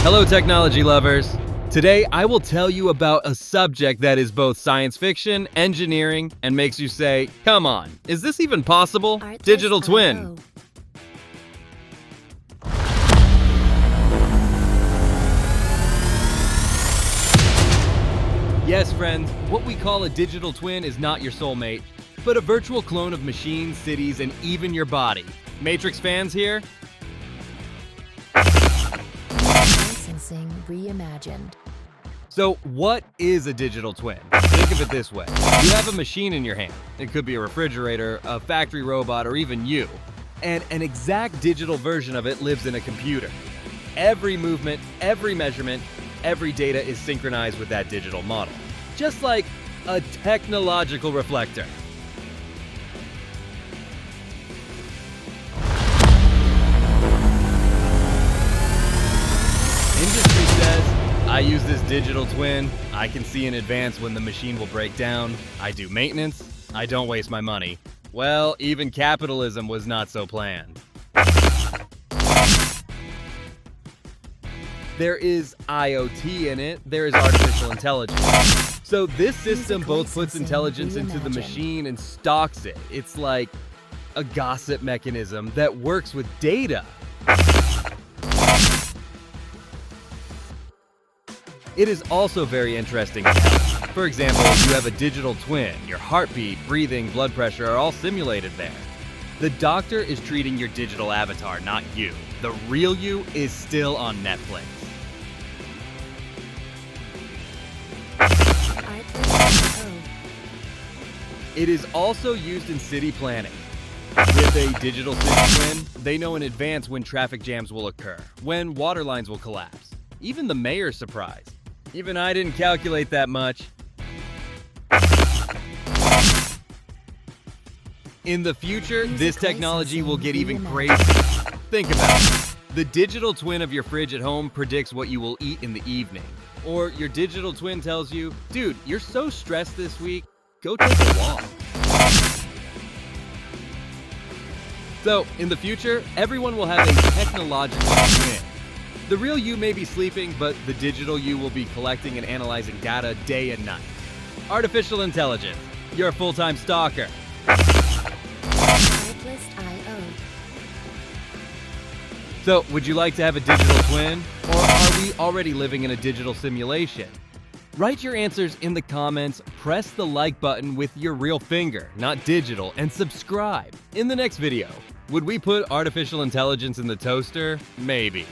Hello, technology lovers. Today, I will tell you about a subject that is both science fiction, engineering, and makes you say, come on, is this even possible? Digital twin. Yes, friends, what we call a digital twin is not your soulmate, but a virtual clone of machines, cities, and even your body. Matrix fans here? Licensing reimagined. So what is a digital twin? Think of it this way. You have a machine in your hand. It could be a refrigerator, a factory robot, or even you. And an exact digital version of it lives in a computer. Every movement, every measurement, every data is synchronized with that digital model. Just like a technological reflector. Industry says, I use this digital twin, I can see in advance when the machine will break down, I do maintenance, I don't waste my money. Well, even capitalism was not so planned. There is IoT in it, there is artificial intelligence. So this system both puts intelligence into the machine and stalks it. It's like a gossip mechanism that works with data. It is also very interesting in health. For example, you have a digital twin. Your heartbeat, breathing, blood pressure are all simulated there. The doctor is treating your digital avatar, not you. The real you is still on Netflix. It is also used in city planning. With a digital city twin, they know in advance when traffic jams will occur, when water lines will collapse. Even the mayor's surprised. Even I didn't calculate that much. In the future, this technology will get even crazier. Think about it. The digital twin of your fridge at home predicts what you will eat in the evening. Or your digital twin tells you, dude, you're so stressed this week, go take a walk. So, in the future, everyone will have a technological twin. The real you may be sleeping, but the digital you will be collecting and analyzing data day and night. Artificial intelligence, your full-time stalker. So, would you like to have a digital twin? Or are we already living in a digital simulation? Write your answers in the comments, press the like button with your real finger, not digital, and subscribe. In the next video, would we put artificial intelligence in the toaster? Maybe.